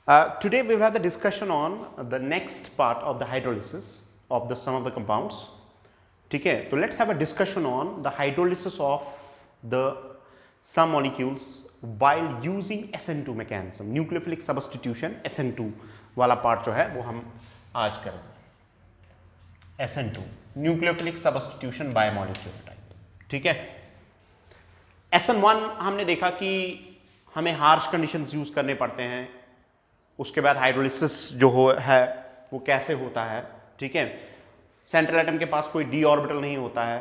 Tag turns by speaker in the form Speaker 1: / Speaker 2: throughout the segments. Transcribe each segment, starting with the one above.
Speaker 1: Today we will have the discussion on the next part of the hydrolysis of the some of the compounds. ठीक है, तो let's have a discussion on the hydrolysis of the some molecules while using SN2 mechanism, nucleophilic substitution SN2 वाला part जो है वो हम आज करेंगे। SN2 nucleophilic substitution by molecule type, ठीक है। SN1 हमने देखा कि हमें हार्श कंडीशंस यूज करने पड़ते हैं, उसके बाद हाइड्रोलिसिस जो है वो कैसे होता है, ठीक है। सेंट्रल एटम के पास कोई डी ऑर्बिटल नहीं होता है,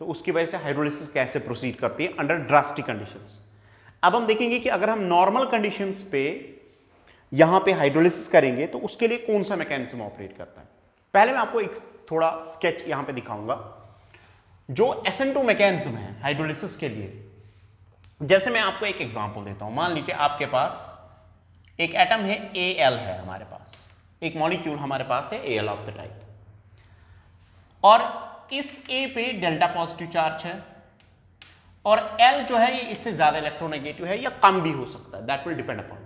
Speaker 1: तो उसकी वजह से हाइड्रोलिसिस कैसे प्रोसीड करती है अंडर ड्रास्टिक कंडीशंस। अब हम देखेंगे कि अगर हम नॉर्मल कंडीशंस पे यहां पे हाइड्रोलिसिस करेंगे तो उसके लिए कौन सा मैकेनिज्म ऑपरेट करता है। पहले मैं आपको एक थोड़ा स्केच यहां पे दिखाऊंगा जो SN2 मैकेनिज्म है हाइड्रोलिसिस के लिए। जैसे मैं आपको एक एग्जांपल देता हूं, मान लीजिए आपके पास एक एटम है Al है, हमारे पास एक मॉलिक्यूल हमारे पास है Al ऑफ द टाइप, और इस A पे डेल्टा पॉजिटिव चार्ज है और L जो है ये इससे ज्यादा इलेक्ट्रोनेगेटिव है या कम भी हो सकता है, दैट विल डिपेंड अपॉन।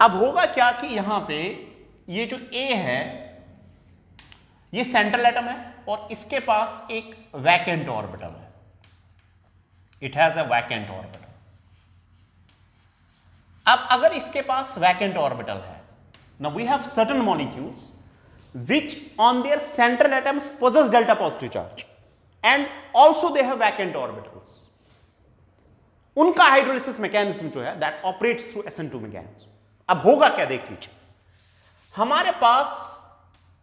Speaker 1: अब होगा क्या कि यहां पे ये जो A है ये सेंट्रल एटम है और इसके पास एक वैकेंट ऑर्बिटल है, it has a vacant orbital. अब अगर इसके पास वैकेंट ऑर्बिटल है, now we have certain molecules which on their central atoms possess delta positive charge and also they have vacant orbitals. उनका हाइड्रोलिसिस मैकेनिज्म जो है that operates through SN2 mechanism. अब होगा क्या देख लीजिए, हमारे पास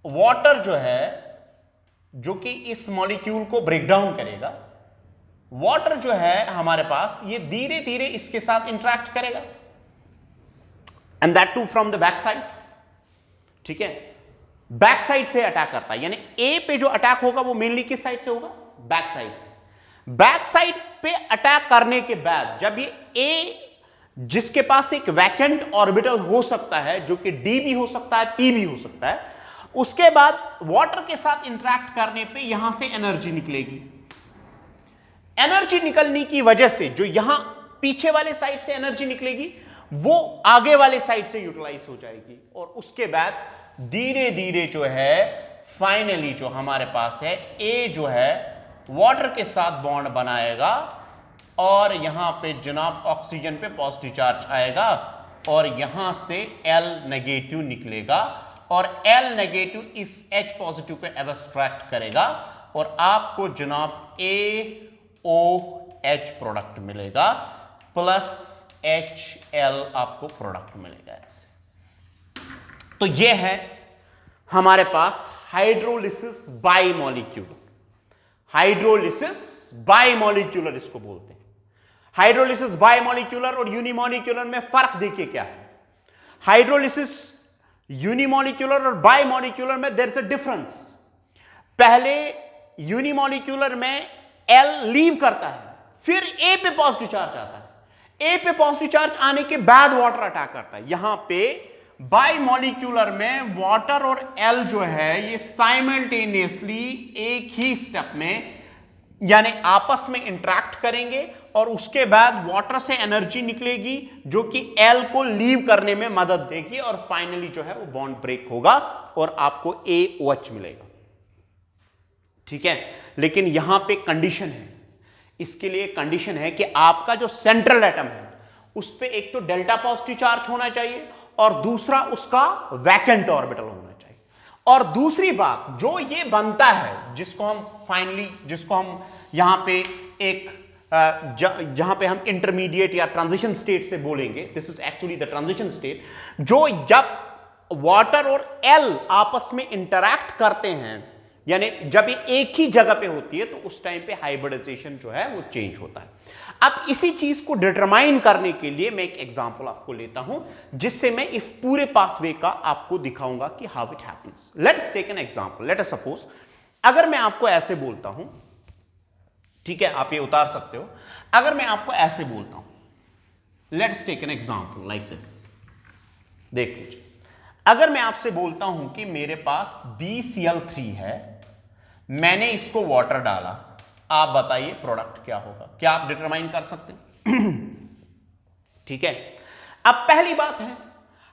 Speaker 1: वाटर जो है जो कि इस मॉलिक्यूल को ब्रेक डाउन करेगा, वाटर जो है हमारे पास ये धीरे धीरे इसके साथ इंटरेक्ट करेगा and that too from the back side, ठीक है। बैक साइड से अटैक करता है, यानी ए पे जो अटैक होगा वो मेनली किस साइड से होगा, बैक साइड से। बैक साइड पे अटैक करने के बाद जब ये ए जिसके पास एक वैकेंट ऑर्बिटल हो सकता है जो कि डी भी हो सकता है पी भी हो सकता है, उसके बाद वाटर के साथ इंटरेक्ट करने पे यहां से एनर्जी निकलेगी। एनर्जी निकलने की वजह से जो यहां पीछे वाले साइड से एनर्जी निकलेगी वो आगे वाले साइड से यूटिलाइज हो जाएगी और उसके बाद धीरे धीरे जो है फाइनली जो हमारे पास है ए जो है वाटर के साथ बॉन्ड बनाएगा और यहां पे जनाब ऑक्सीजन पे पॉजिटिव चार्ज आएगा और यहां से L नेगेटिव निकलेगा और L नेगेटिव इस H पॉजिटिव पे एब्स्ट्रैक्ट करेगा और आपको जनाब AOH प्रोडक्ट मिलेगा प्लस HL आपको प्रोडक्ट मिलेगा ऐसे। तो यह है हमारे पास hydrolysis bimolecular, hydrolysis bimolecular इसको बोलते हैं। हाइड्रोलिसिस बाय मॉलिक्यूलर और यूनिमॉलिक्यूलर में फर्क देखिए क्या है। हाइड्रोलिसिस यूनिमॉलिक्यूलर और बाय मॉलिक्यूलर में देयर इज अ डिफरेंस। पहले यूनिमॉलिक्यूलर में L लीव करता है, फिर A पे पॉजिटिव चार्ज आता है, A पे पॉजिटिव चार्ज आने के बाद वाटर अटैक करता है। यहां पे बाय मॉलिक्यूलर में वाटर और L जो है ये साइमल्टेनियसली एक ही स्टेप में यानी आपस में इंटरेक्ट करेंगे और उसके बाद वाटर से एनर्जी निकलेगी जो कि L को लीव करने में मदद देगी और फाइनली जो है वो बॉन्ड ब्रेक होगा और आपको AOH मिलेगा, ठीक है। लेकिन यहां पे कंडीशन है, इसके लिए कंडीशन है कि आपका जो सेंट्रल एटम है उस पे एक तो डेल्टा पॉजिटिव चार्ज होना चाहिए और दूसरा उसका वैकेंट ऑर्बिटल होना चाहिए। और दूसरी बात जो ये बनता है जिसको हम यहां पे एक जहां पे हम इंटरमीडिएट या ट्रांजिशन स्टेट से बोलेंगे, this is actually the transition state, जो जब वाटर और L आपस में इंटरैक्ट करते हैं यानी जब ये एक ही जगह पे होती है तो उस टाइम पे हाइब्रिडाइजेशन जो है वो चेंज होता है। अब इसी चीज को डिटरमाइन करने के लिए मैं एक एग्जांपल आपको लेता हूं जिससे मैं इस पूरे पाथवे का आपको दिखाऊंगा कि how it happens. Let's take an example. Let us suppose अगर मैं आपको ऐसे बोलता हूं, ठीक है, आप ये उतार सकते हो, अगर मैं आपको ऐसे बोलता हूं, let's take an example like this, देख लीजिए। अगर मैं आपसे बोलता हूं कि मेरे पास BCl3 है, मैंने इसको वाटर डाला, आप बताइए प्रोडक्ट क्या होगा, क्या आप डिटरमाइन कर सकते हैं? ठीक है। अब पहली बात है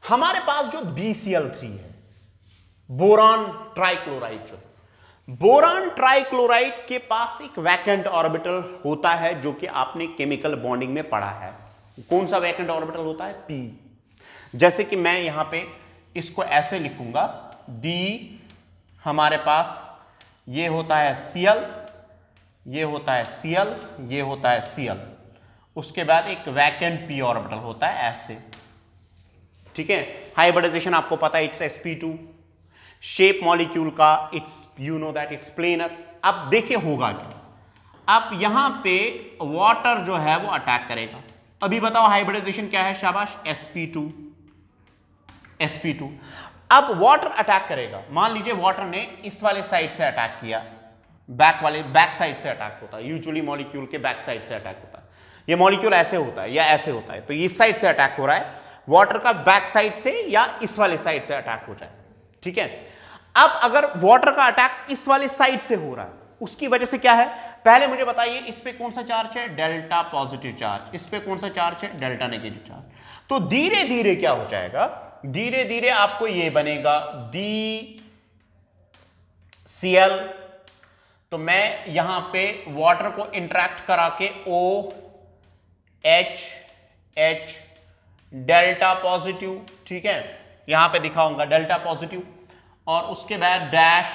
Speaker 1: हमारे पास जो BCl3 है, बोरान ट्राइक्लोराइड, जो बोरान ट्राइक्लोराइड के पास एक वैकेंट ऑर्बिटल होता है जो कि आपने केमिकल बॉन्डिंग में पढ़ा है। कौन सा वैकेंट ऑर्बिटल होता है? P। जैसे कि मैं यहां पे इसको ऐसे लिखूंगा, D हमारे पास ये होता है Cl, ये होता है Cl, ये होता है Cl, उसके बाद एक वैकेंट P ऑर्बिटल होता है ऐसे, ठीक है। हाइब्रिडाइजेशन आपको पता है, इट्स sp2। शेप मॉलिक्यूल का it's, you know that it's planar. अब देखिए होगा क्या, अब यहां पे वाटर जो है वो अटैक करेगा। अभी बताओ हाइब्रिडाइजेशन क्या है? शाबाश, sp2, sp2। अब वाटर अटैक करेगा, मान लीजिए वाटर ने इस वाले साइड से अटैक किया, बैक साइड से अटैक होता है, यूजुअली मॉलिक्यूल के बैक साइड से अटैक होता है। ये मॉलिक्यूल ऐसे होता है या ऐसे होता है, तो इस साइड से अटैक हो रहा है, वाटर का बैक साइड से या इस वाले साइड से अटैक हो जाए, ठीक है। अब अगर वाटर का अटैक इस वाले साइड से हो रहा है, उसकी वजह से क्या है, पहले मुझे बताइए इस पे कौन सा चार्ज है? Delta positive charge. इस पे कौन सा चार्ज है? Delta negative charge. तो धीरे धीरे क्या हो जाएगा, धीरे धीरे आपको ये बनेगा BCl। तो मैं यहां पे वाटर को इंटरेक्ट करा के OH डेल्टा पॉजिटिव, ठीक है, यहां पे दिखाऊंगा डेल्टा पॉजिटिव, और उसके बाद डैश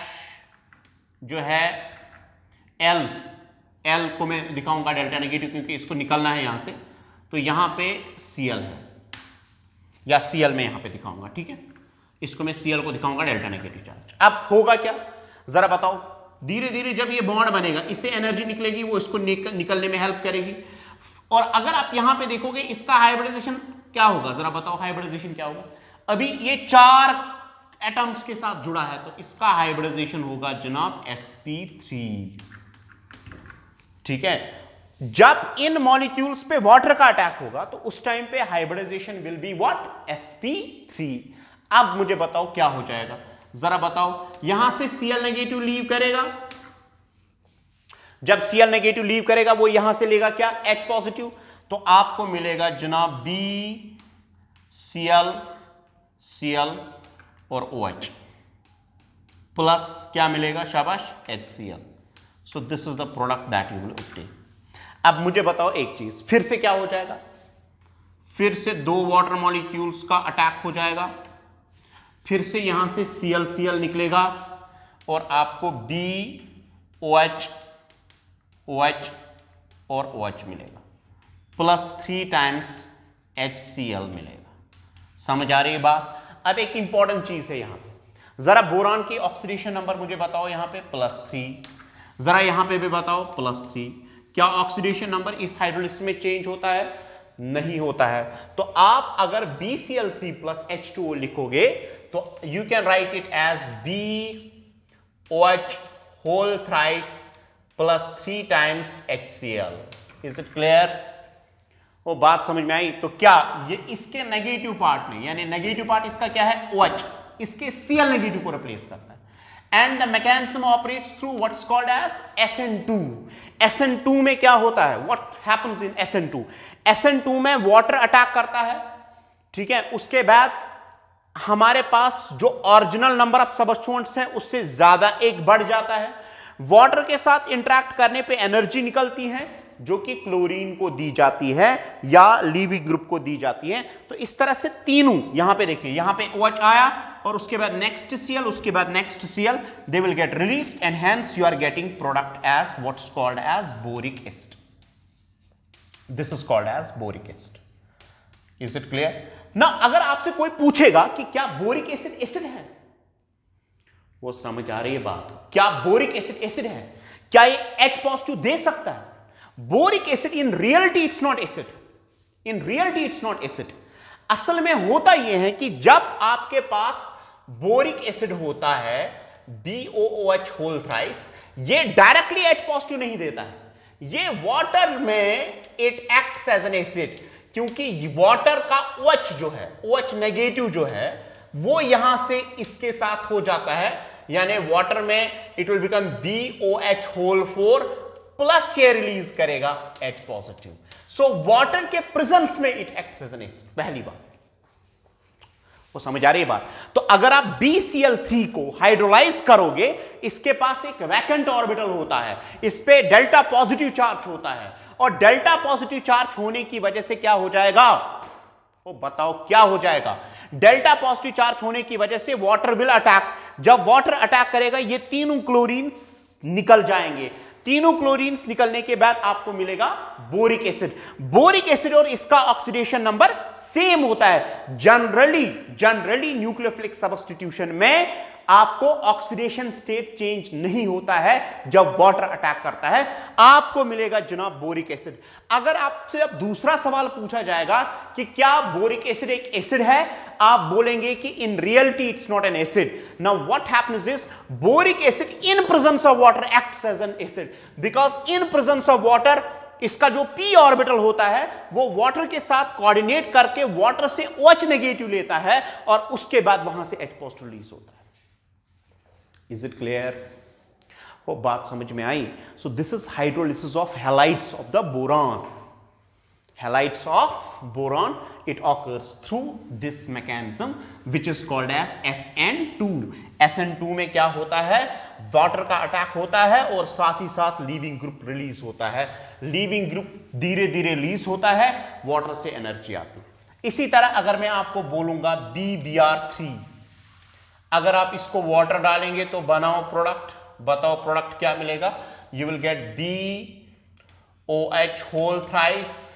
Speaker 1: जो है L को मैं दिखाऊंगा डेल्टा नेगेटिव, क्योंकि इसको निकलना है यहां से, तो यहां पे Cl है, या Cl में यहां पे दिखाऊंगा, ठीक है, इसको मैं Cl को दिखाऊंगा डेल्टा नेगेटिव चार्ज। अब होगा क्या, जरा बताओ। धीरे धीरे जब ये बॉन्ड बनेगा, इससे एनर्जी निकलेगी, वो इसको निकलने में हेल्प करेगी। और अगर आप यहां पे देखोगे इसका हाइब्रिडाइजेशन क्या होगा, जरा बताओ हाइब्रिडाइजेशन क्या होगा। अभी ये 4 एटम्स के साथ जुड़ा है, तो इसका हाइब्रिडाइजेशन होगा जनाब sp3, ठीक है। जब इन मॉलिक्यूल्स पे वाटर का अटैक होगा तो उस टाइम पे hybridisation will be what? sp3। अब मुझे बताओ क्या हो जाएगा, जरा बताओ। यहां से Cl नेगेटिव लीव करेगा, जब Cl नेगेटिव लीव करेगा वो यहां से लेगा क्या? H positive. तो आपको मिलेगा जनाब BCl, Cl और OH प्लस क्या मिलेगा? शाबाश, HCl। So this is the product that you will obtain. अब मुझे बताओ एक चीज, फिर से क्या हो जाएगा, फिर से 2 वाटर मॉलिक्यूल्स का अटैक हो जाएगा, फिर से यहां से Cl निकलेगा और आपको BOH, OH और OH मिलेगा, प्लस 3 टाइम्स HCl मिलेगा। समझ आ रही है बात? अब एक इंपॉर्टेंट चीज है यहां पे, जरा बोरान की ऑक्सीडेशन नंबर मुझे बताओ, यहां पे +3, जरा यहां पे भी बताओ +3। क्या ऑक्सीडेशन नंबर इस हाइड्रोलिसिस में चेंज होता है? नहीं होता है। तो आप अगर BCl3 + H2O लिखोगे तो you can write it as BOH whole thrice plus 3 times HCl। Is it clear? वो बात समझ में आई? तो क्या ये इसके नेगेटिव पार्ट में, यानी नेगेटिव पार्ट इसका क्या है? OH, इसके Cl नेगेटिव को रिप्लेस करता है। And the mechanism operates through what's called as SN2। SN2 में क्या होता है? What happens in SN2? SN2 में वाटर अटैक करता है, ठीक है, उसके बाद हमारे पास जो ओरिजिनल नंबर ऑफ सबस्टिट्यूएंट्स हैं उससे ज्यादा एक बढ़ जाता है, वाटर के साथ इंटरेक्ट करने पे एनर्जी निकलती है जो कि क्लोरीन को दी जाती है या लीविंग ग्रुप को दी जाती है। तो इस तरह से तीनों, यहां पे देखिए, यहां पे OH आया और उसके बाद नेक्स्ट Cl, उसके बाद next Cl, they will get released and hence you are getting product as what's called as boric acid. This is called as boric acid. Is it clear? ना अगर आपसे कोई पूछेगा कि क्या बोरिक एसिड एसिड है, वो समझ आ रही है बात? क्या बोरिक एसिड एसिड है? क्या ये H पॉजिटिव दे सकता है? Boric acid in reality it's not acid, in reality it's not acid. असल में होता यह है कि जब आपके पास बोरिक एसिड होता है BOOH होल थ्राइस, ये डायरेक्टली H पॉजिटिव नहीं देता है, ये वाटर में it acts as an acid, क्योंकि वाटर का OH जो है, OH नेगेटिव जो है, वो यहां से इसके साथ हो जाता है, यानी वाटर में it will become BOH whole 4 plus ये रिलीज करेगा H पॉजिटिव। सो वाटर के प्रेजेंस में it acts as an acid. पहली बात। वो समझ आ रही है बात? तो अगर आप BCl3 को हाइड्रोलाइज करोगे, इसके पास एक वैकेंट ऑर्बिटल होता है, इस पे डेल्टा पॉजिटिव चार्ज होता है, और डेल्टा पॉजिटिव चार्ज होने की वजह से क्या हो जाएगा? वो बताओ क्या हो जाएगा? डेल्टा पॉजिटिव चार्ज होने की वजह से वाटर विल अटैक। जब वाटर अटैक करेगा, ये तीनों क्लोरीन्स निकल जाएंगे। तीनों क्लोरीन्स निकलने के बाद आपको मिलेगा बोरिक एसिड। बोरिक एसिड और इसका ऑक्सीडेशन नंबर सेम होता है। जनरली न्यूक्लियोफिलिक सब्स्टिट्यूशन में आपको ऑक्सीडेशन स्टेट चेंज नहीं होता है जब वाटर अटैक करता है, आपको मिलेगा जनाब बोरिक एसिड। अगर आपसे अब दूसरा सवाल पूछा जाएगा कि क्या बोरिक एसिड एक एसिड है, आप बोलेंगे कि in reality it's not an acid. Now what happens is, boric acid in presence of water acts as an acid, because in presence of water इसका जो p ऑर्बिटल होता है वो वाटर के साथ कोऑर्डिनेट करके वाटर से OH नेगेटिव लेता है और उसके बाद वहां से H पॉजिटिव रिलीज होता है। Is it clear? वो बात समझ में आई? So this is hydrolysis of halides of the boron. Halides of boron, it occurs through this mechanism which is called as SN2. SN2 में क्या होता है? वाटर का अटैक होता है और साथ ही साथ लीविंग ग्रुप रिलीज होता है। लीविंग ग्रुप धीरे धीरे रिलीज होता है, वाटर से एनर्जी आती है। इसी तरह अगर मैं आपको बोलूंगा BBr3, अगर आप इसको वाटर डालेंगे तो बनाओ प्रोडक्ट, बताओ प्रोडक्ट क्या मिलेगा? You will get BOH whole thrice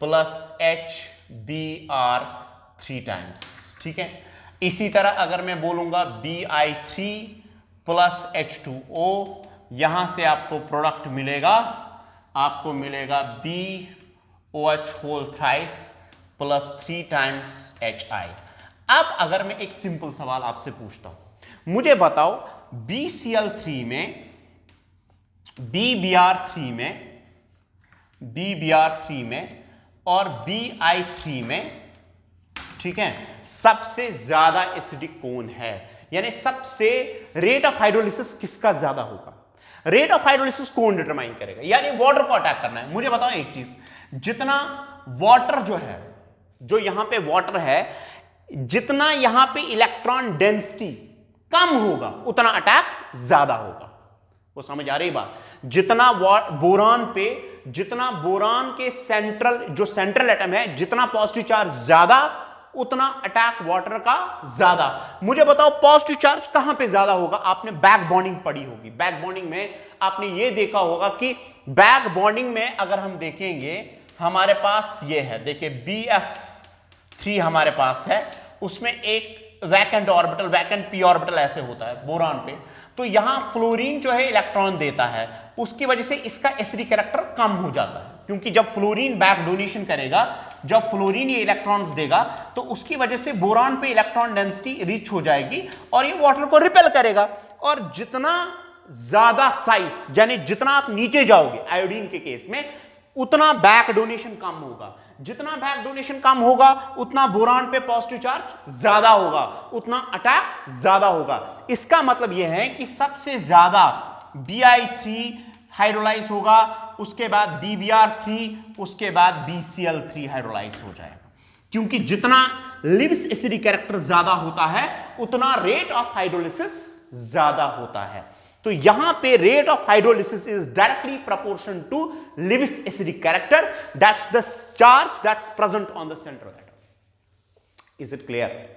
Speaker 1: plus HBr3 times. ठीक है, इसी तरह अगर मैं बोलूंगा Bi3 प्लस H2O, यहां से आपको प्रोडक्ट मिलेगा, आपको मिलेगा BOH whole thrice plus 3 times HI। अब अगर मैं एक सिंपल सवाल आपसे पूछता हूं, मुझे बताओ BCl3 में, BBr3 में और Bi3 में, ठीक है, सबसे ज्यादा एसिडिक कौन है? यानी सबसे रेट ऑफ हाइड्रोलिसिस किसका ज्यादा होगा? रेट ऑफ हाइड्रोलिसिस कौन डिटरमाइन करेगा? यानी वाटर को अटैक करना है। मुझे बताओ एक चीज, जितना वाटर जो है, जो यहां पे वाटर है, जितना यहां पे इलेक्ट्रॉन डेंसिटी कम होगा उतना अटैक ज्यादा होगा। वो समझ आ रही बात? जितना बोरान पे, जितना बोरान के सेंट्रल एटम है, जितना पॉजिटिव चार्ज ज्यादा उतना अटैक वाटर का ज्यादा। मुझे बताओ पॉजिटिव चार्ज कहां पे ज्यादा होगा? आपने बैक बॉन्डिंग पढ़ी होगी। बैक बॉन्डिंग में आपने ये देखा होगा कि बैक बॉन्डिंग में अगर हम देखेंगे, हमारे पास ये है, देखिए BF3 हमारे पास है, उसमें एक vacant orbital, vacant p orbital ऐसे होता है बोरान पे। तो यहां फ्लोरीन जो है इलेक्ट्रॉन देता है, उसकी वजह से इसका एसिडिक कैरेक्टर कम हो जाता है, क्योंकि जब फ्लोरीन बैक डोनेशन करेगा, जब फ्लोरीन ये इलेक्ट्रॉन्स देगा, तो उसकी वजह से बोरान पे इलेक्ट्रॉन डेंसिटी रिच हो जाएगी और ये वाटर को रिपेल करेगा। और जितना ज्यादा साइज, यानी जितना आप नीचे जाओगे आयोडीन के केस में, उतना बैक डोनेशन कम होगा। जितना बैक डोनेशन कम होगा उतना बोरान पे पॉजिटिव चार्ज ज्यादा होगा, उतना अटैक ज्यादा होगा। इसका मतलब यह है कि सबसे ज्यादा Bi3 हाइड्रोलाइज होगा, उसके बाद BBr3, उसके बाद BCl3 हाइड्रोलाइज हो जाएगा। क्योंकि जितना लिविस एसिडिक कैरेक्टर ज्यादा होता है उतना रेट ऑफ हाइड्रोलिसिस ज्यादा होता है। तो यहां पे rate of hydrolysis is directly proportion to Lewis acidic character, that's the charge that's present on the central atom. Is it clear?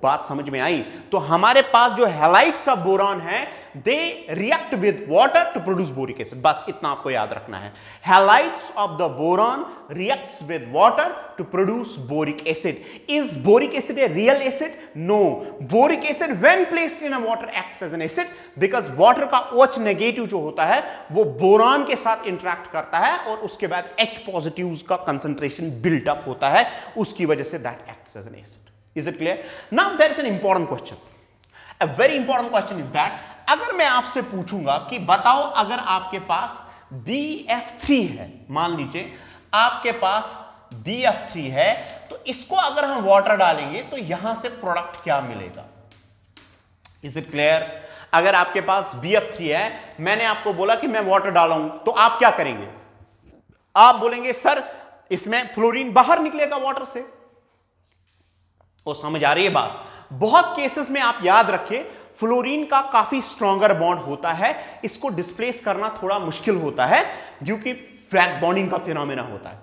Speaker 1: बात समझ में आई? तो हमारे पास जो हैलाइड्स ऑफ बोरॉन है, they react with water to produce boric acid. बस इतना आपको याद रखना है, halides of the boron reacts with water to produce boric acid. Is boric acid a real acid? No. Boric acid when placed in a water acts as an acid, because water का OH negative जो होता है वो boron के साथ interact करता है और उसके बाद H पॉजिटिव का कंसंट्रेशन बिल्ट अप होता है, उसकी वजह से that acts as an acid. Is it clear? Now there is an important question. A very important question is that, अगर मैं आपसे पूछूंगा कि बताओ अगर आपके पास BF3 है, मान लीजिए आपके पास BF3 है, तो इसको अगर हम वाटर डालेंगे तो यहां से प्रोडक्ट क्या मिलेगा? Is it clear? अगर आपके पास BF3 है, मैंने आपको बोला कि मैं वाटर डालूं, तो आप क्या करेंगे? आप बोलेंगे सर इसमें फ्लोरीन बाहर निकलेगा वाटर से, वो समझ आ रही है बात? बहुत केसेस में आप याद रखें, फ्लोरीन का काफी स्ट्रॉन्गर बॉन्ड होता है, इसको डिस्प्लेस करना थोड़ा मुश्किल होता है क्योंकि फ्लैट बॉन्डिंग का फिनोमेना होता है।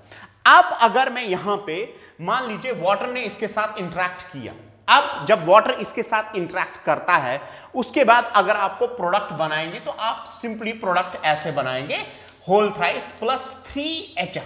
Speaker 1: अब अगर मैं यहां पे मान लीजिए वाटर ने इसके साथ इंटरेक्ट किया, अब जब वाटर इसके साथ इंटरेक्ट करता है उसके बाद अगर आपको प्रोडक्ट बनाएंगे तो आप सिंपली प्रोडक्ट ऐसे बनाएंगे, होल थ्राइस प्लस 3HF।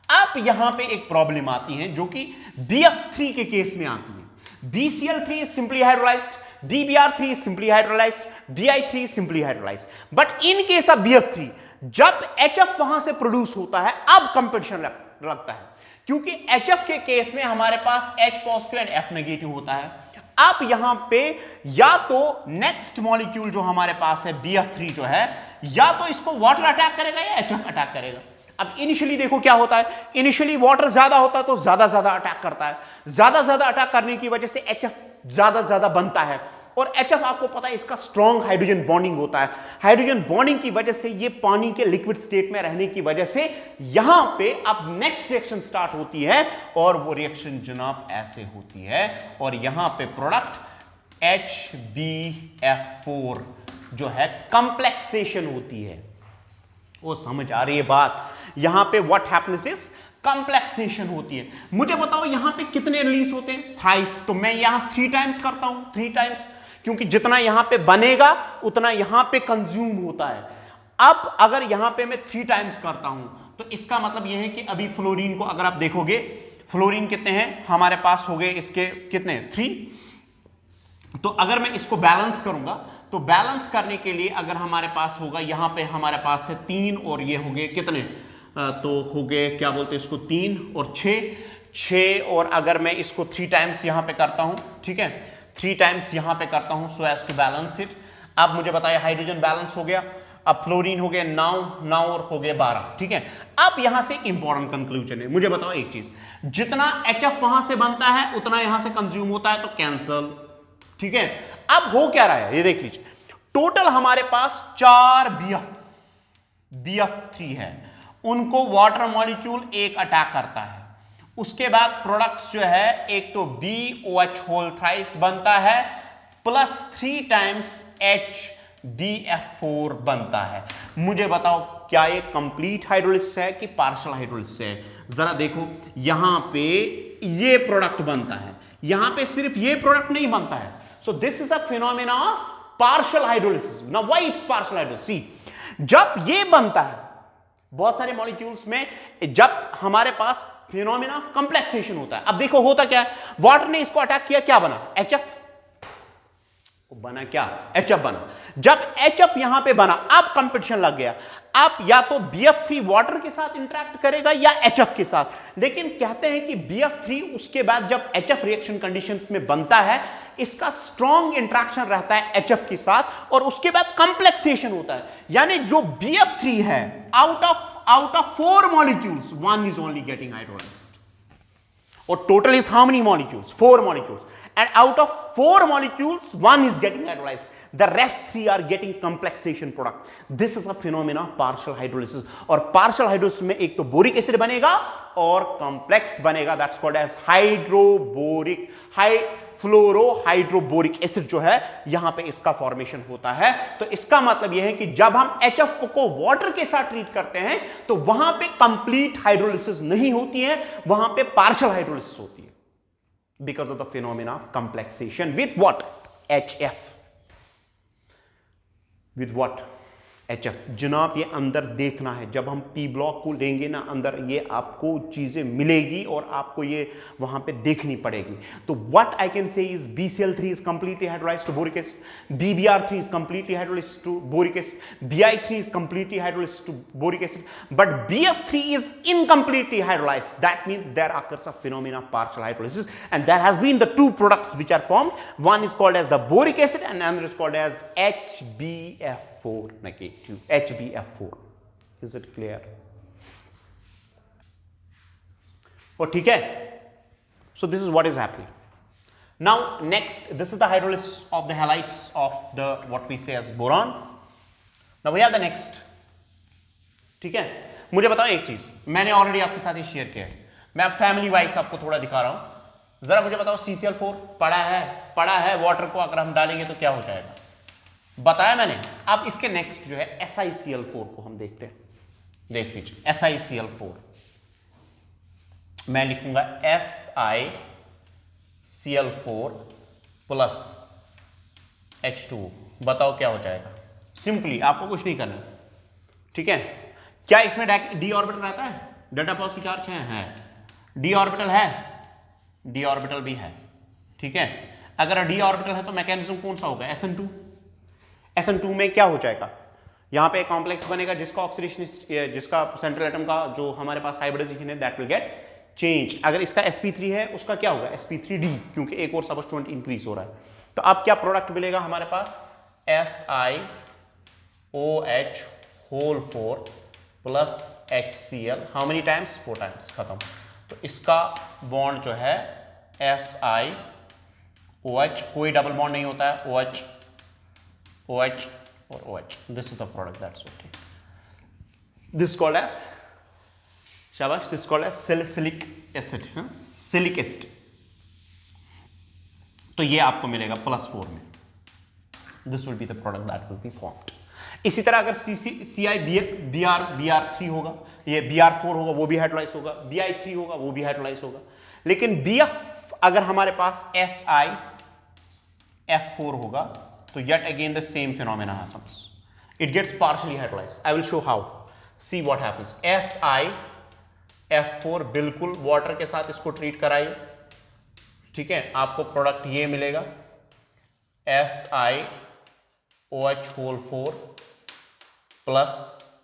Speaker 1: अब यहां पे एक प्रॉब्लम आती है जो कि BF3 के केस में आती है। BCl3 is simply hydrolyzed, DBr3 is simply hydrolyzed, Bi3 is simply hydrolyzed. But in case of BF3 जब HF वहां से प्रोड्यूस होता है अब कंपटीशन लगता है, क्योंकि HF के केस में हमारे पास H positive and F negative होता है। अब यहां पे या तो नेक्स्ट मॉलिक्यूल जो हमारे पास है BF3 जो है, या तो इसको वाटर अटैक करेगा या HF अटैक करेगा। अब इनिशियली देखो क्या होता है, इनिशियली वाटर ज्यादा होता है तो ज्यादा अटैक करता है, ज्यादा अटैक करने की वजह से HF ज्यादा बनता है, और HF आपको पता है इसका स्ट्रॉन्ग हाइड्रोजन बॉन्डिंग होता है। हाइड्रोजन बॉन्डिंग की वजह से ये पानी के लिक्विड स्टेट में रहने की वजह से यहां पे अब नेक्स्ट रिएक्शन स्टार्ट होती है, और वो रिएक्शन जनाब ऐसे होती है, और यहां पे प्रोडक्ट HbF4 जो है कंप्लेक्सेशन होती है। वो समझ आ रही है बात? यहां पे व्हाट हैपेंस इज कंप्लेक्सेशन होती है। मुझे बताओ यहां पे कितने रिलीज होते हैं? थ्राइस। तो मैं यहां 3 टाइम्स करता हूं, 3 टाइम्स, क्योंकि जितना यहां पे बनेगा उतना यहां पे कंज्यूम होता है। अब अगर यहां पे मैं 3 टाइम्स करता हूं तो इसका मतलब यह है कि अभी फ्लोरीन को अगर आप देखोगे, फ्लोरीन कितने हैं हमारे पास, हो गए इसके कितने 3। तो अगर मैं इसको बैलेंस करूंगा तो बैलेंस करने के लिए अगर हमारे पास होगा, यहां पे हमारे पास है 3 और ये हो गए कितने, तो हो गए क्या बोलते हैं इसको 3 और 6, और अगर मैं इसको 3 टाइम्स यहां पे करता हूं, ठीक है, 3 टाइम्स यहां पे करता हूं so as to balance it. अब मुझे बताया हाइड्रोजन बैलेंस हो गया, अब फ्लोरीन हो गया 9 और हो गए 12, ठीक है। अब यहां से इंपॉर्टेंट कंक्लूजन है, मुझे बताओ एक चीज, जितना HF वहां से बनता है उतना यहां से कंज्यूम होता है, तो कैंसल, ठीक है। अब हो क्या रहा है ये देख लीजिए, टोटल हमारे पास 4 BF3 है, उनको वाटर मॉलिक्यूल एक अटैक करता है, उसके बाद प्रोडक्ट्स जो है एक तो BOH होल थ्राइस बनता है प्लस 3 टाइम्स HbF4 बनता है। मुझे बताओ क्या ये कंप्लीट हाइड्रोलिसिस है कि पार्शियल हाइड्रोलिसिस है? जरा देखो यहां पे ये प्रोडक्ट बनता है, यहां पे सिर्फ ये प्रोडक्ट नहीं बनता है, so this is a phenomena of partial hydrolysis. Now why it's partial hydrolysis? See, जब ये बनता है बहुत सारे मॉलिक्यूल्स में, जब हमारे पास फिनोमेना कंप्लेक्सेशन होता है, अब देखो होता क्या है, वाटर ने इसको अटैक किया, क्या बना? HF बना, क्या HF बना। जब HF यहां पे बना अब कंपटीशन लग गया, अब या तो BF3 वाटर के साथ इंटरेक्ट करेगा या HF के साथ, लेकिन कहते हैं कि BF3 उसके बाद जब HF रिएक्शन कंडीशंस में बनता है इसका स्ट्रॉन्ग इंटरेक्शन रहता है HF के साथ, और उसके बाद कंप्लेक्सेशन होता है, यानी जो BF3 है out of 4 molecules 1 is only getting hydrolysed, और total is how many molecules? 4 molecules, and out of 4 molecules 1 is getting hydrolyzed, the rest 3 are getting complexation product. This is a phenomena partial hydrolysis, और partial hydrolysis में एक तो boric acid बनेगा और complex बनेगा, that's called as हाइड्रोबोरिक फ्लोरोहाइड्रोबोरिक acid जो है यहां पे इसका फॉर्मेशन होता है। तो इसका मतलब यह है कि जब हम HF को वाटर के साथ ट्रीट करते हैं तो वहां पे कंप्लीट हाइड्रोलिसिस नहीं होती है, वहां पे पार्शियल हाइड्रोलिसिस होती है, because of the phenomena of complexation with what? HF, with what? HF। जनाब ये अंदर देखना है, जब हम P ब्लॉक को लेंगे ना अंदर ये आपको चीजें मिलेगी और आपको ये वहां पे देखनी पड़ेगी। तो what I can say is BCl3 is completely hydrolyzed to boric acid, BBr3 is completely hydrolyzed to boric acid, Bi3 is completely hydrolyzed to boric acid, but BF3 is incompletely hydrolyzed. That means there occurs a phenomena of partial hydrolysis, and there has been the 2 products which are formed. One is called as the boric acid and another is called as HbF4 negative, HbF4. Is it clear? Oh, ठीक है? So this is what is happening. Now next, this is the hydrolysis of the halides of the what we say as boron. Now we have the next. ठीक है? मुझे बताओ एक चीज, मैंने already आपके साथ ही शेयर किया है, मैं अब फैमिली वाइज आपको थोड़ा दिखा रहा हूं। जरा मुझे बताओ CCl4 पड़ा है वाटर को अगर हम डालेंगे तो क्या हो जाएगा, बताया मैंने। अब इसके नेक्स्ट जो है SiCl4 को हम देखते हैं। देख लीजिए SiCl4 मैं लिखूंगा SiCl4 प्लस H2O, बताओ क्या हो जाएगा। सिंपली आपको कुछ नहीं करना, ठीक है। क्या इसमें डी ऑर्बिटल रहता है, डेल्टा पॉजिटिव चार्ज है, डी ऑर्बिटल है, डी ऑर्बिटल भी है, ठीक है। अगर डी ऑर्बिटल है तो मैकेनिज्म कौन सा होगा, SN2। SN2 में क्या हो जाएगा, यहां पे एक कॉम्प्लेक्स बनेगा जिसका ऑक्सीडेशन, जिसका सेंट्रल एटम का जो हमारे पास हाइब्रिडाइजेशन है दैट विल गेट चेंज। अगर इसका sp3 है उसका क्या होगा, sp3d, क्योंकि एक और सबस्टिट्यूएंट इंक्रीज हो रहा है। तो अब क्या प्रोडक्ट मिलेगा हमारे पास, SiOH whole 4 plus HCl, how many times, 4 times, खत्म। तो इसका बॉन्ड जो है SiOH, कोई डबल बॉन्ड नहीं होता है, OH OH और OH, this is the product, that's okay. This called as, शाबाश, this called as salicylic acid, silicic acid. तो ये आपको मिलेगा +4 में, this will be the product that will be formed. इसी तरह अगर Br3 होगा, ये Br4 होगा वो भी हाइड्रोलाइज होगा, Bi3 होगा वो भी हाइड्रोलाइज होगा। लेकिन Bf अगर हमारे पास SiF4 होगा तो yet again the same phenomena happens, it gets partially hydrolyzed. I will show how, see what happens। SiF4 बिल्कुल वाटर के साथ इसको ट्रीट कराइए, ठीक है, आपको प्रोडक्ट ये मिलेगा SiOH होल 4 प्लस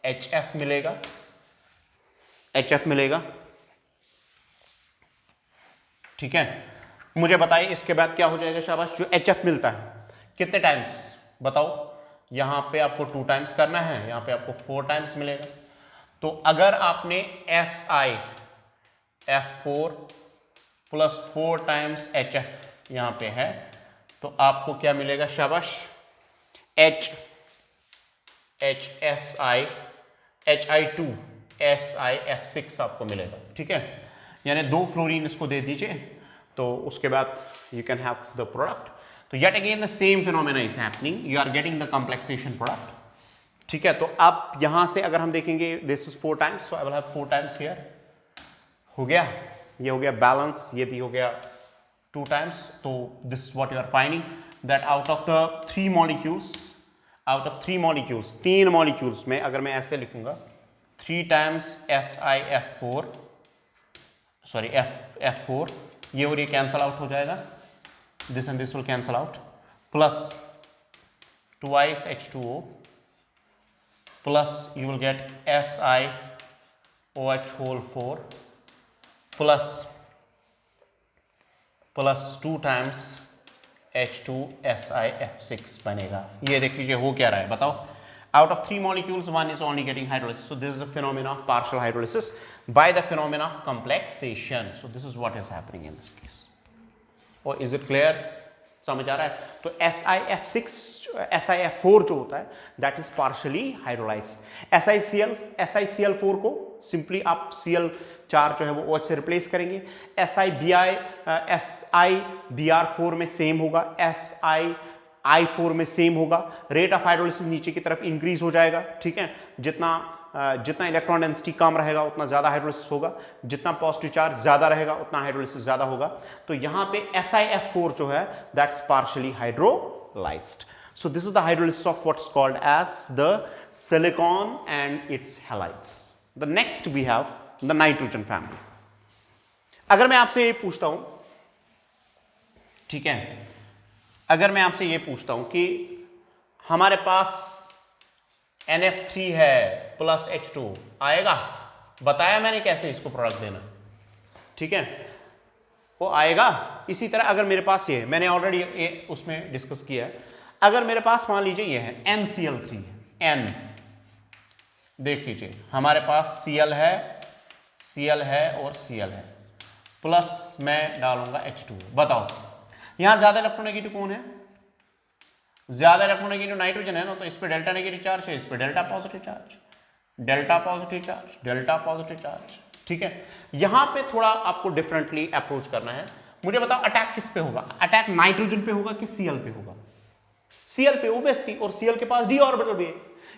Speaker 1: HF मिलेगा, HF मिलेगा, ठीक है। मुझे बताइए इसके बाद क्या हो जाएगा, शाबाश। जो HF मिलता है कितने टाइम्स बताओ, यहां पे आपको 2 टाइम्स करना है, यहां पे आपको 4 टाइम्स मिलेगा। तो अगर आपने SiF4 प्लस 4 टाइम्स HF यहां पे है तो आपको क्या मिलेगा, शाबाश, HI2SiF6 आपको मिलेगा, ठीक है। यानी 2 फ्लोरीन इसको दे दीजिए तो उसके बाद you can have the product. तो yet again the same phenomena is happening, you are getting the complexation product, ठीक है। तो आप यहां से अगर हम देखेंगे this is 4 times, so I will have 4 times here, हो गया, ये हो गया बैलेंस, ये भी हो गया 2 times। तो this is what you are finding that out of the 3 molecules, तीन मॉलिक्यूल्स में अगर मैं ऐसे लिखूंगा 3 times SiF4 सॉरी F4, ये और ये कैंसल आउट हो जाएगा, this and this will cancel out, plus twice H2O plus you will get SiOH whole 4 plus 2 times H2SiF6 बनेगा। ये देख लीजिए हो क्या रहा है, बताओ। Out of 3 molecules, 1 is only getting hydrolysis. So this is a phenomena of partial hydrolysis by the phenomena of complexation. So this is what is happening in this case. और इज इट क्लियर, समझ आ रहा है। तो SiF4 जो होता है that is partially hydrolysed. SiCl4 को simply आप Cl4 जो है वो OH से रिप्लेस करेंगे। SiBr4 में सेम होगा, SiI4 में सेम होगा। रेट ऑफ हाइड्रोलिसिस नीचे की तरफ इंक्रीज हो जाएगा, ठीक है। जितना इलेक्ट्रॉन डेंसिटी कम रहेगा उतना ज्यादा हाइड्रोलिसिस होगा, जितना पॉजिटिव चार्ज ज्यादा रहेगा उतना हाइड्रोलिसिस ज्यादा होगा। तो यहां पे SiF4 जो है that's partially hydrolysed. So this is the hydrolysis of what's called as the silicon and its halides. The next we have the nitrogen family. अगर मैं आपसे ये पूछता हूं, ठीक है, अगर मैं आपसे ये पूछता हूं कि हमारे पास NF3 है प्लस H2 आएगा, बताया मैंने कैसे इसको प्रोडक्ट देना, ठीक है, वो आएगा। इसी तरह अगर मेरे पास ये, मैंने ऑलरेडी उसमें डिस्कस किया है, अगर मेरे पास मान लीजिए ये है NCl3 है, N देख लीजिए हमारे पास Cl है और Cl है, प्लस मैं डालूंगा H2, बताओ यहां ज्यादा इलेक्ट्रोनेगेटिव कौन है, ज्यादा इलेक्ट्रोनेगेटिव नाइट्रोजन है ना, तो इस पे डेल्टा नेगेटिव चार्ज है, इस पे delta positive charge, delta positive charge, delta positive charge, ठीक है। यहां पे थोड़ा आपको डिफरेंटली अप्रोच करना है। मुझे बताओ अटैक किस पे होगा? अटैक नाइट्रोजन पे होगा कि Cl पे होगा? Cl पे ओब्वियसली, और Cl के पास d ऑर्बिटल भी है।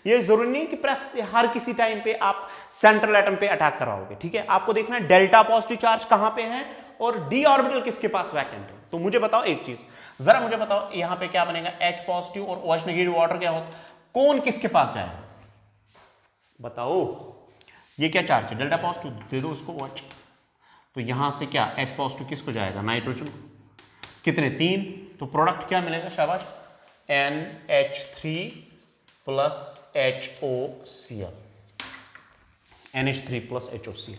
Speaker 1: ये जरूरी नहीं कि हर किसी टाइम पे आप सेंट्रल एटम पे अटैक कराओगे, ठीक है? आपको देखना है डेल्टा पॉजिटिव चार्ज कहां पे है और d ऑर्बिटल किसके पास वैकेंट है। तो मुझे बताओ एक चीज, जरा मुझे बताओ यहां पे क्या बनेगा? H पॉजिटिव और OH नेगेटिव वाटर क्या होता, कौन किसके पास जाएगा? बताओ। ये क्या चार्ज है? डेल्टा पॉजिटिव, दे दो उसको OH। तो यहां से क्या H पॉजिटिव किसको जाएगा? नाइट्रोजन। कितने? 3। तो प्रोडक्ट क्या मिलेगा? शाबाश, NH3 plus HOCl, NH3 plus HOCl।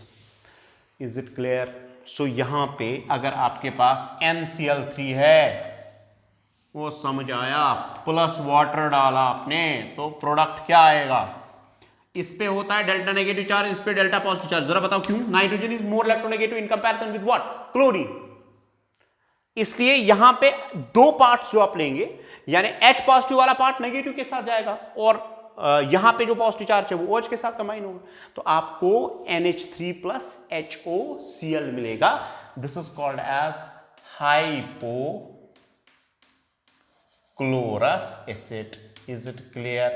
Speaker 1: Is it clear? So यहां पे अगर आपके पास NCl3 है, वो समझ आया, प्लस वाटर डाला आपने, तो प्रोडक्ट क्या आएगा? इस पे होता है डेल्टा नेगेटिव चार्ज, इस पे डेल्टा पॉजिटिव चार्ज। जरा बताओ क्यों? Nitrogen is more electronegative in comparison with what? Chlorine. इसलिए यहां पे दो पार्ट्स जो आप लेंगे, यानी H पॉजिटिव वाला पार्ट नेगेटिव के साथ जाएगा और यहां पे जो पॉजिटिव चार्ज है वो OH के साथ कंबाइन होगा, तो आपको NH3 प्लस HOCl मिलेगा। This is called as hypochlorous acid. Is it clear?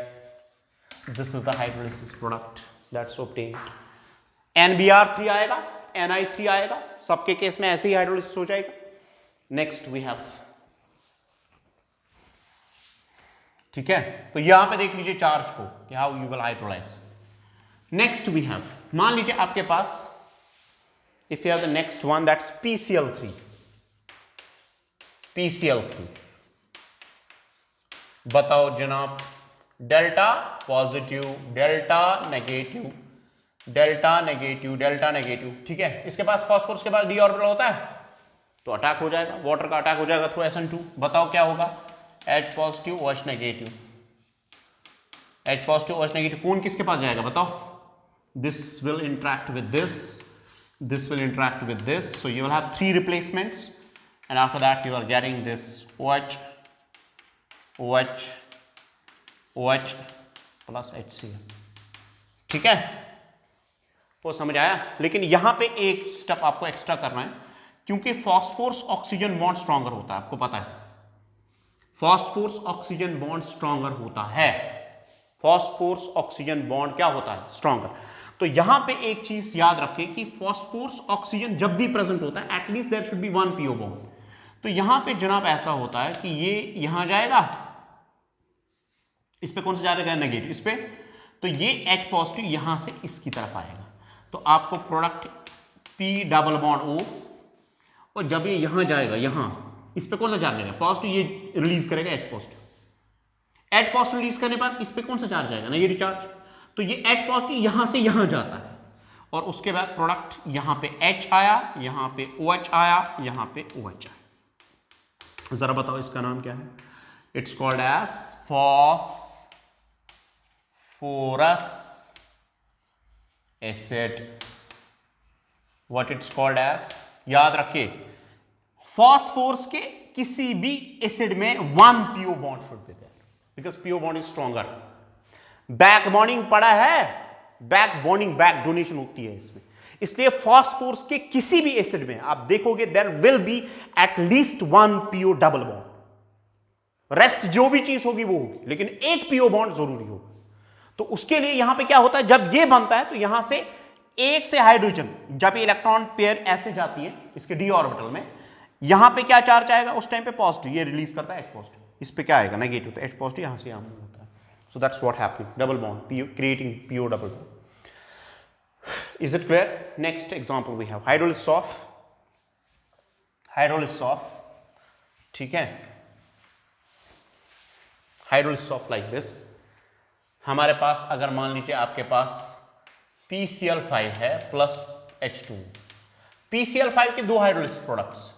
Speaker 1: This is the hydrolysis product that's obtained. NBr3 आएगा, Ni3 आएगा, सबके केस में ऐसे ही हाइड्रोलिसिस हो जाएगा। नेक्स्ट वी हैव, ठीक है, तो यहां पे देख लीजिए चार्ज को कि how you will hydrolyse. Next we have, मान लीजिए आपके पास, if you have the next one that's PCl3। PCl3 बताओ जनाब, delta positive, delta negative, delta negative, delta negative, ठीक है? इसके पास फास्फोरस के पास d ऑर्बिटल होता है, तो अटैक हो जाएगा, वाटर का अटैक हो जाएगा थ्रू SN2। बताओ क्या होगा? H positive OH negative, H positive OH negative, कौन किसके पास जाएगा बताओ? This will interact with this will interact with this, so you will have 3 replacements and after that you are getting this OH OH OH plus HCl, ठीक है? वो समझ आया? लेकिन यहां पे एक स्टेप आपको एक्स्ट्रा करना है, क्योंकि फॉस्फोरस ऑक्सीजन बॉन्ड स्ट्रॉन्गर होता है, आपको पता है फॉस्फोरस ऑक्सीजन बॉन्ड स्ट्रॉन्गर होता है। फॉस्फोरस ऑक्सीजन बॉन्ड क्या होता है? स्ट्रॉन्गर। तो यहां पे एक चीज याद रखें कि फॉस्फोरस ऑक्सीजन जब भी प्रेजेंट होता है, at least there should be 1 PO bond. तो यहां पे जनाब ऐसा होता है कि ये यहां जाएगा, इस पे कौन सा जाएगा? नेगेटिव, इस पे, तो ये H पॉजिटिव यहां से इसकी तरफ आएगा, तो आपको product P double bond O, और जब ये यहां जाएगा, यहां इस पे कौन सा चार्ज आएगा? पॉजिटिव, ये रिलीज करेगा H positive. H positive release करने के बाद इस पे कौन सा चार्ज आएगा? Negative charge. तो ये H पॉजिटिव यहां से यहां जाता है, और उसके बाद प्रोडक्ट यहां पे H आया, यहां पे OH आया, यहां पे OH आया। जरा बताओ इसका नाम क्या है? It's called as phosphorous acid. What it's called as? याद रखिए, फॉस्फोरस के किसी भी एसिड में 1 PO bond should be there, because PO bond is stronger. Back bonding पड़ा है, बैक बॉन्डिंग, बैक डोनेशन होती है इसमें, इसलिए फॉस्फोरस के किसी भी एसिड में आप देखोगे there will be at least 1 PO double bond. Rest जो भी चीज होगी वो होगी, लेकिन एक PO बॉन्ड जरूरी होगा। तो उसके लिए यहां पे क्या होता है, जब ये बनता है तो यहां से एक से हाइड्रोजन, जब ये इलेक्ट्रॉन पेयर ऐसे जाती है इसके d ऑर्बिटल में, यहां पे क्या चार्ज आएगा उस टाइम पे? पॉजिटिव, ये रिलीज करता है H पॉजिटिव, इस पे क्या आएगा? नेगेटिव, तो H पॉजिटिव यहां से यहां मूव होता है। So that's what happening, double bond, creating PO double bond. Is it clear? Next example we have hydrolysis of, ठीक है, हाइड्रोलिसिस ऑफ लाइक दिस। हमारे पास अगर मान लीजिए आपके पास PCl5 है प्लस H2। PCl5 के 2 हाइड्रोलिसिस प्रोडक्ट्स,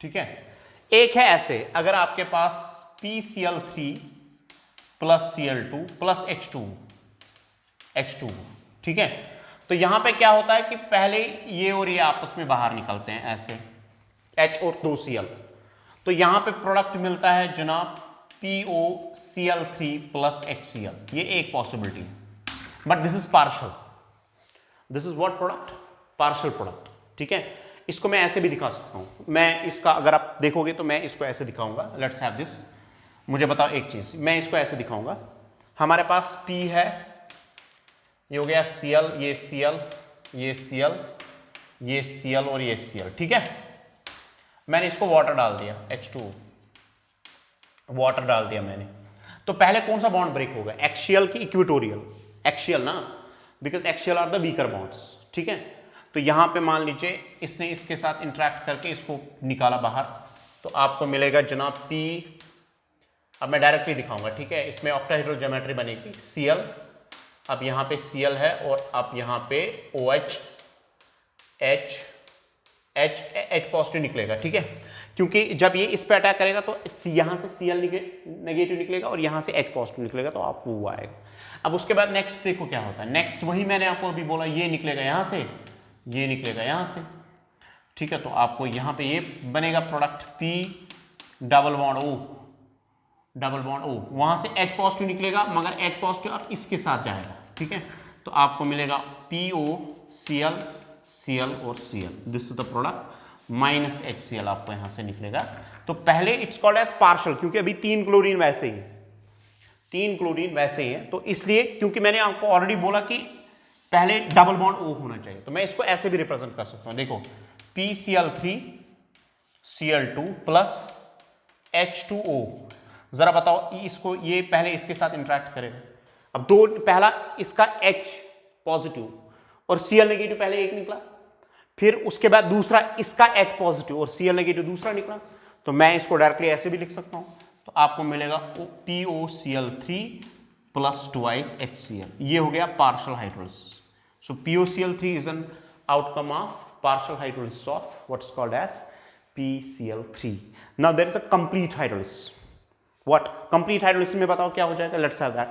Speaker 1: ठीक है? एक है ऐसे, अगर आपके पास PCl3 plus Cl2 plus H2, ठीक है? तो यहां पे क्या होता है कि पहले ये और ये आपस में बाहर निकलते हैं ऐसे, H और 2 Cl, तो यहां पे प्रोडक्ट मिलता है जनाब POCl3 प्लस HCl। ये एक पॉसिबिलिटी है, but this is partial, this is what product? Partial product, ठीक है? इसको मैं ऐसे भी दिखा सकता हूं। मैं इसका अगर आप देखोगे तो मैं इसको ऐसे दिखाऊंगा। Let's have this. मुझे बताओ एक चीज, मैं इसको ऐसे दिखाऊंगा। हमारे पास P है, ये हो गया Cl, ये Cl, ये Cl, ये Cl और ये Cl, ठीक है। मैंने इसको वाटर डाल दिया, H2O, वाटर डाल दिया मैंने। तो पहले कौन सा बॉन्ड ब्रेक होगा, एक्सियल की इक्वेटोरियल? एक्सियल ना, because axial are the weaker bonds, ठीक है। तो यहां पे मान लीजिए इसने इसके साथ इंटरेक्ट करके इसको निकाला बाहर, तो आपको मिलेगा जनाब P। अब मैं डायरेक्टली दिखाऊंगा, ठीक है। इसमें ऑक्टाहेड्रल ज्योमेट्री बनेगी, Cl, अब यहां पे Cl है और अब यहां पे OH, H पॉजिटिव निकलेगा, ठीक है। क्योंकि जब ये इस पे अटैक करेगा तो यहां से Cl नेगेटिव निकलेगा और यहां से H पॉजिटिव निकलेगा, तो आपको वो आएगा। अब उसके बाद नेक्स्ट देखो क्या होता है। नेक्स्ट वही मैंने आपको अभी बोला, ये निकलेगा यहां से, ये निकलेगा यहां से, ठीक है। तो आपको यहां पे ये बनेगा product P double bond O, double bond O, वहां से H पॉजिटिव निकलेगा मगर H पॉजिटिव अब इसके साथ जाएगा, ठीक है। तो आपको मिलेगा PO Cl, Cl और Cl, this is the product minus HCl आपको यहां से निकलेगा। तो पहले इट्स कॉल्ड एज पार्शियल, क्योंकि अभी 3 क्लोरीन वैसे ही, 3 क्लोरीन वैसे ही है, तो इसलिए क्योंकि मैंने आपको ऑलरेडी बोला कि पहले डबल बॉन्ड O होना चाहिए, तो मैं इसको ऐसे भी रिप्रेजेंट कर सकता हूं। देखो PCl3 Cl2 प्लस H2O। जरा बताओ इसको, ये पहले इसके साथ इंटरेक्ट करेगा। अब दो, पहला इसका H पॉजिटिव और Cl नेगेटिव पहले एक निकला, फिर उसके बाद दूसरा इसका H पॉजिटिव और Cl नेगेटिव दूसरा निकला, तो मैं इसको डायरेक्टली ऐसे भी लिख सकता हूं। तो आपको मिलेगा POCl3 प्लस ट्वाइस HCl, ये हो गया partial hydrolysis. So POCl3 is an outcome of partial hydrolysis of what's called as PCl3. Now there is a complete hydrolysis. What complete hydrolysis में बताओ क्या हो जाएगा? Let's have that.